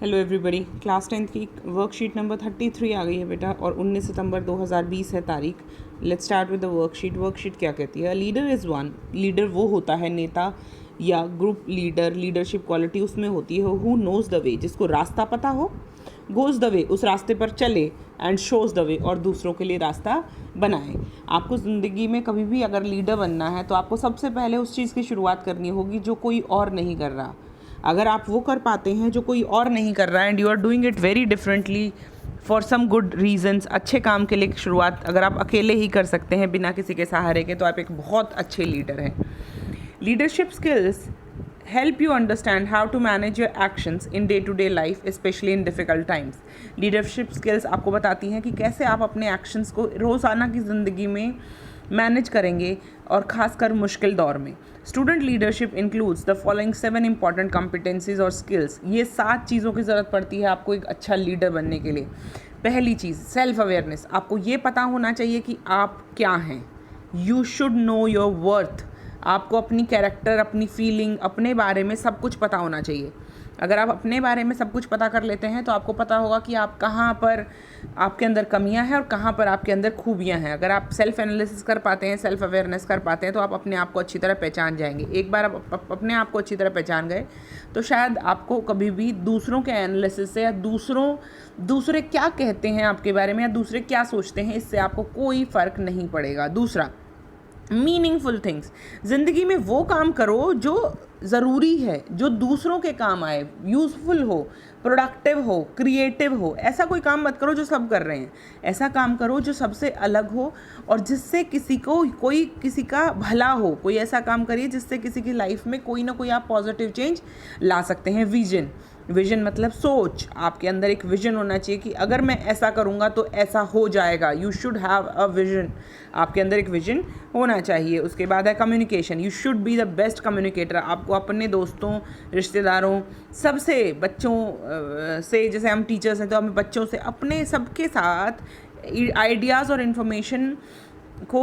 Hello everybody, class 10th की worksheet number 33 आ गई है बेटा और 19 सितंबर 2020 है तारीख। Let's start with the worksheet. Worksheet क्या कहती है? Leader is one. लीडर वो होता है, नेता या ग्रुप लीडर, लीडरशिप क्वालिटी उसमें होती है हु नोज़ द वे, जिसको रास्ता पता हो, गोज़ द वे, उस रास्ते पर चले, एंड शोज़ द वे, और दूसरों के लिए रास्ता बनाए। आपको ज़िंदगी में कभी भी अगर लीडर बनना है तो आपको सबसे पहले उस चीज़ की शुरुआत करनी होगी जो कोई और नहीं कर रहा। अगर आप वो कर पाते हैं जो कोई और नहीं कर रहा है, and you are doing it very differently for some good reasons, अच्छे काम के लिए शुरुआत अगर आप अकेले ही कर सकते हैं बिना किसी के सहारे के, तो आप एक बहुत अच्छे लीडर हैं। Leadership skills help you understand how to manage your actions in day to day life, especially in difficult times. Leadership skills आपको बताती हैं कि कैसे आप अपने एक्शंस को रोज़ाना की ज़िंदगी में मैनेज करेंगे, और ख़ासकर मुश्किल दौर में। Student leadership includes the following 7 important competencies और स्किल्स। ये 7 चीज़ों की ज़रूरत पड़ती है आपको एक अच्छा लीडर बनने के लिए। पहली चीज़, सेल्फ अवेयरनेस। आपको ये पता होना चाहिए कि आप क्या हैं। You should know your worth. आपको अपनी कैरेक्टर, अपनी फीलिंग, अपने बारे में सब कुछ पता होना चाहिए। अगर आप अपने बारे में सब कुछ पता कर लेते हैं तो आपको पता होगा कि आप कहाँ पर आपके अंदर कमियां हैं और कहाँ पर आपके अंदर खूबियां हैं। अगर आप सेल्फ एनालिसिस कर पाते हैं, सेल्फ अवेयरनेस कर पाते हैं, तो आप अपने आप को अच्छी तरह पहचान जाएंगे। एक बार आप अपने आप को अच्छी तरह पहचान गए तो शायद आपको कभी भी दूसरों के एनालिसिस से या दूसरे क्या कहते हैं आपके बारे में या दूसरे क्या सोचते हैं, इससे आपको कोई फ़र्क नहीं पड़ेगा। दूसरा, मीनिंगफुल थिंग्स। ज़िंदगी में वो काम करो जो ज़रूरी है, जो दूसरों के काम आए, यूज़फुल हो, प्रोडक्टिव हो, क्रिएटिव हो। ऐसा कोई काम मत करो जो सब कर रहे हैं। ऐसा काम करो जो सबसे अलग हो और जिससे किसी का भला हो। कोई ऐसा काम करिए जिससे किसी की लाइफ में कोई ना कोई आप पॉजिटिव चेंज ला सकते हैं। विजन मतलब सोच। आपके अंदर एक विजन होना चाहिए कि अगर मैं ऐसा करूँगा तो ऐसा हो जाएगा। You should have a vision. आपके अंदर एक विजन होना चाहिए। उसके बाद है communication. You should be the best communicator. आपको अपने दोस्तों, रिश्तेदारों, सबसे, बच्चों से, जैसे हम टीचर्स हैं तो हमें बच्चों से, अपने सबके साथ आइडियाज़ और इन्फॉर्मेशन को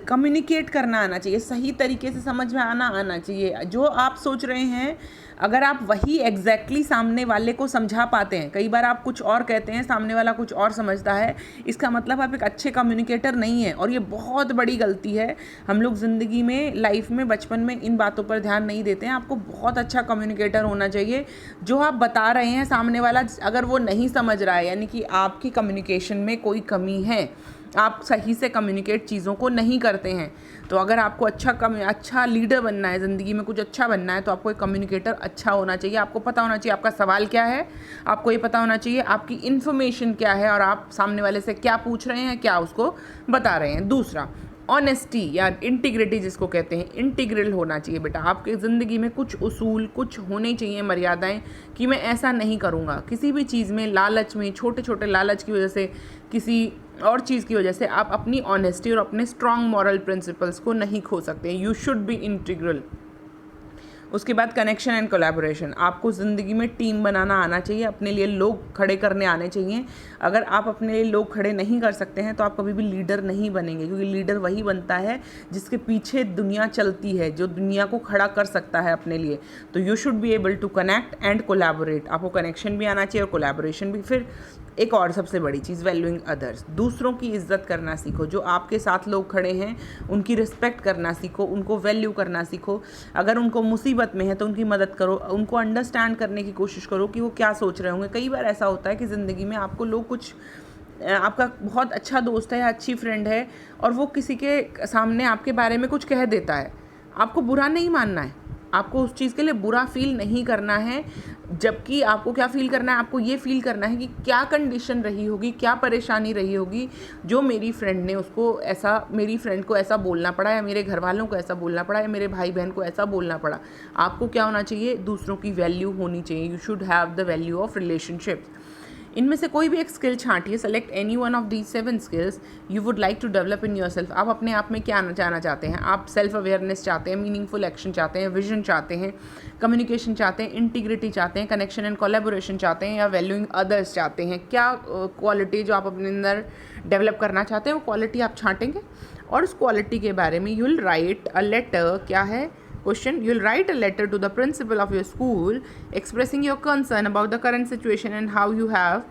कम्युनिकेट करना आना चाहिए। सही तरीके से समझ में आना चाहिए। जो आप सोच रहे हैं, अगर आप वही एग्जैक्टली सामने वाले को समझा पाते हैं, कई बार आप कुछ और कहते हैं, सामने वाला कुछ और समझता है, इसका मतलब आप एक अच्छे कम्युनिकेटर नहीं हैं। और ये बहुत बड़ी गलती है। हम लोग ज़िंदगी में, लाइफ में, बचपन में इन बातों पर ध्यान नहीं देते हैं। आपको बहुत अच्छा कम्युनिकेटर होना चाहिए। जो आप बता रहे हैं, सामने वाला अगर वो नहीं समझ रहा है, यानी कि आपकी कम्युनिकेशन में कोई कमी है, आप सही से कम्युनिकेट चीज़ों को नहीं करते हैं। तो अगर आपको अच्छा लीडर बनना है, ज़िंदगी में कुछ अच्छा बनना है, तो आपको एक कम्युनिकेटर अच्छा होना चाहिए। आपको पता होना चाहिए आपका सवाल क्या है, आपको ये पता होना चाहिए आपकी इन्फॉर्मेशन क्या है, और आप सामने वाले से क्या पूछ रहे हैं, क्या उसको बता रहे हैं। दूसरा, ऑनेस्टी या इंटीग्रिटी जिसको कहते हैं, इंटीग्रल होना चाहिए बेटा। आपके ज़िंदगी में कुछ उसूल, कुछ होने चाहिए मर्यादाएं, कि मैं ऐसा नहीं करूँगा। किसी भी चीज़ में, लालच में, छोटे छोटे लालच की वजह से, किसी और चीज़ की वजह से आप अपनी ऑनेस्टी और अपने स्ट्रॉन्ग मॉरल प्रिंसिपल्स को नहीं खो सकते। You should B integral. उसके बाद कनेक्शन एंड कोलैबोरेशन। आपको ज़िंदगी में टीम बनाना आना चाहिए, अपने लिए लोग खड़े करने आने चाहिए। अगर आप अपने लिए लोग खड़े नहीं कर सकते हैं तो आप कभी भी लीडर नहीं बनेंगे, क्योंकि लीडर वही बनता है जिसके पीछे दुनिया चलती है, जो दुनिया को खड़ा कर सकता है अपने लिए। तो you should be able to connect and collaborate. आपको कनेक्शन भी आना चाहिए और कोलैबोरेशन भी। फिर एक और सबसे बड़ी चीज़, वैल्यूइंग अदर्स। दूसरों की इज्जत करना सीखो। जो आपके साथ लोग खड़े हैं उनकी रिस्पेक्ट करना सीखो, उनको वैल्यू करना सीखो। अगर उनको मुसीबत में है तो उनकी मदद करो, उनको अंडरस्टैंड करने की कोशिश करो कि वो क्या सोच रहे होंगे। कई बार ऐसा होता है कि ज़िंदगी में आपको लोग आपका बहुत अच्छा दोस्त है या अच्छी फ्रेंड है और वो किसी के सामने आपके बारे में कुछ कह देता है। आपको बुरा नहीं मानना है, आपको उस चीज़ के लिए बुरा फील नहीं करना है। जबकि आपको क्या फ़ील करना है, आपको ये फ़ील करना है कि क्या कंडीशन रही होगी, क्या परेशानी रही होगी जो मेरी फ्रेंड ने मेरी फ्रेंड को ऐसा बोलना पड़ा, या मेरे घर वालों को ऐसा बोलना पड़ा, या मेरे भाई बहन को ऐसा बोलना पड़ा। आपको क्या होना चाहिए, दूसरों की वैल्यू होनी चाहिए। You should have the value of relationships. इनमें से कोई भी एक स्किल छांटिए। Select any one of these 7 skills you would like to develop in yourself. आप अपने आप में क्या जाना चाहते हैं? आप सेल्फ अवेयरनेस चाहते हैं, मीनिंगफुल एक्शन चाहते हैं, विजन चाहते हैं, कम्युनिकेशन चाहते हैं, इंटीग्रिटी चाहते हैं, कनेक्शन एंड कोलैबोरेशन चाहते हैं, या वैल्यूइंग अदर्स चाहते हैं? क्या क्वालिटी जो आप अपने अंदर डेवलप करना चाहते हैं वो क्वालिटी आप छांटेंगे, और उस क्वालिटी के बारे में you will write a letter. क्या है? Question: you'll write a letter to the principal of your school expressing your concern about the current situation and how you have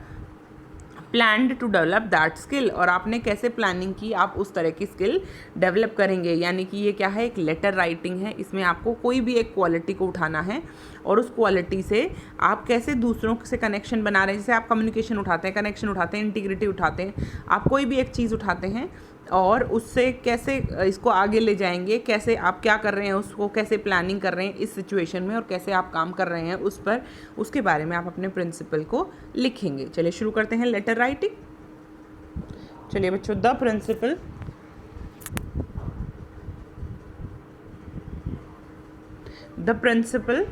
planned to develop that skill, और आपने कैसे planning की आप उस तरह की स्किल डेवलप करेंगे। यानी कि ये क्या है, एक लेटर राइटिंग है। इसमें आपको कोई भी एक क्वालिटी को उठाना है और उस क्वालिटी से आप कैसे दूसरों से कनेक्शन बना रहे हैं। जैसे आप कम्युनिकेशन उठाते हैं, कनेक्शन उठाते हैं, इंटीग्रिटी उठाते हैं, आप कोई भी एक चीज़ उठाते हैं और उससे कैसे इसको आगे ले जाएंगे, कैसे आप क्या कर रहे हैं, उसको कैसे प्लानिंग कर रहे हैं इस सिचुएशन में और कैसे आप काम कर रहे हैं उस पर, उसके बारे में आप अपने प्रिंसिपल को लिखेंगे। चलिए शुरू करते हैं लेटर राइटिंग। चलिए बच्चों, द प्रिंसिपल। द प्रिंसिपल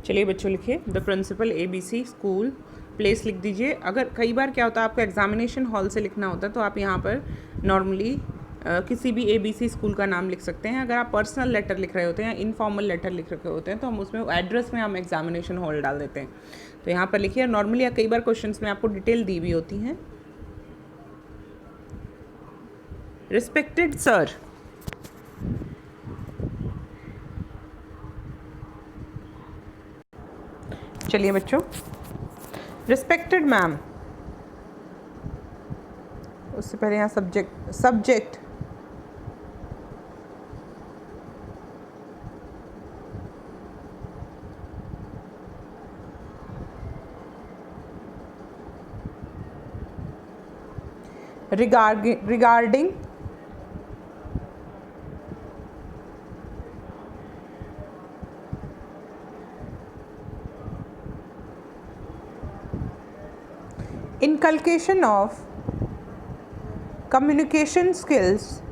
चलिए बच्चों लिखिए the principal ABC school, place लिख दीजिए। अगर कई बार क्या होता है आपको एग्जामिनेशन हॉल से लिखना होता है तो आप यहाँ पर नॉर्मली किसी भी ABC स्कूल का नाम लिख सकते हैं। अगर आप पर्सनल लेटर लिख रहे होते हैं या इनफॉर्मल लेटर लिख रहे होते हैं तो हम उसमें एड्रेस में हम एग्जामिनेशन हॉल डाल देते हैं। तो यहाँ पर लिखिए। नॉर्मली कई बार क्वेश्चंस में आपको डिटेल दी हुई होती हैं। रिस्पेक्टेड सर, चलिए बच्चों, रिस्पेक्टेड मैम, उससे पहले यहाँ subject regarding inculcation of communication skills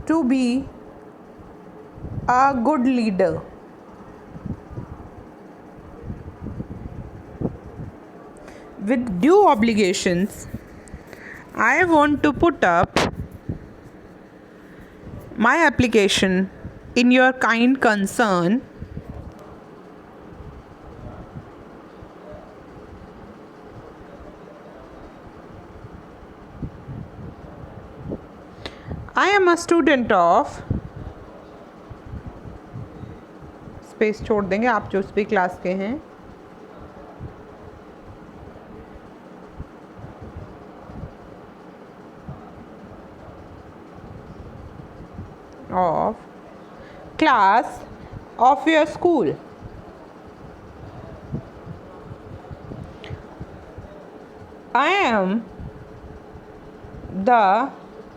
to be a good leader. With due obligations, I want to put up my application in your kind concern. I am a student of, space छोड़ देंगे आप जो भी class के हैं, of class of your school. I am the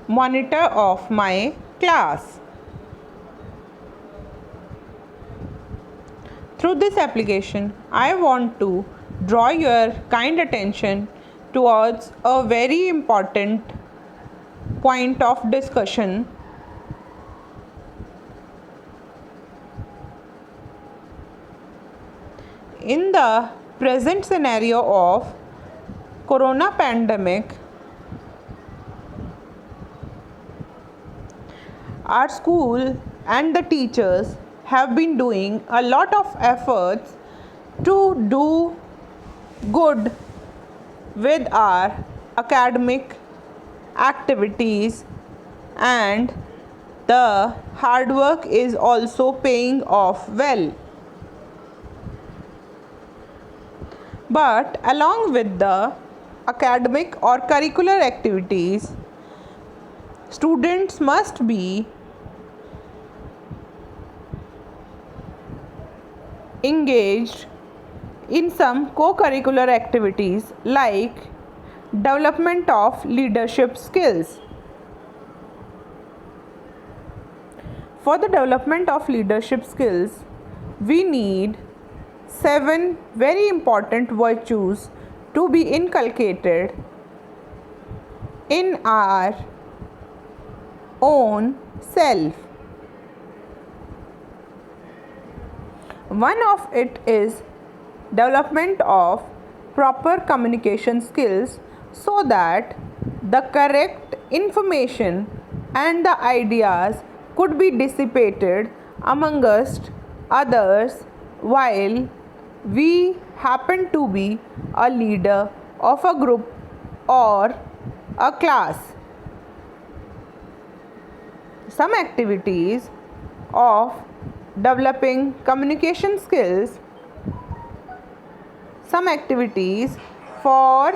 monitor of my class. Through this application, I want to draw your kind attention towards a very important point of discussion. In the present scenario of corona pandemic, our school and the teachers have been doing a lot of efforts to do good with our academic activities, and the hard work is also paying off well. But along with the academic or curricular activities, students must be engaged in some co-curricular activities like development of leadership skills. For the development of leadership skills, we need 7 very important virtues to be inculcated in our own self. One of it is development of proper communication skills so that the correct information and the ideas could be dissipated amongst others while We happen to be a leader of a group or a class. Some activities of developing communication skills, some activities for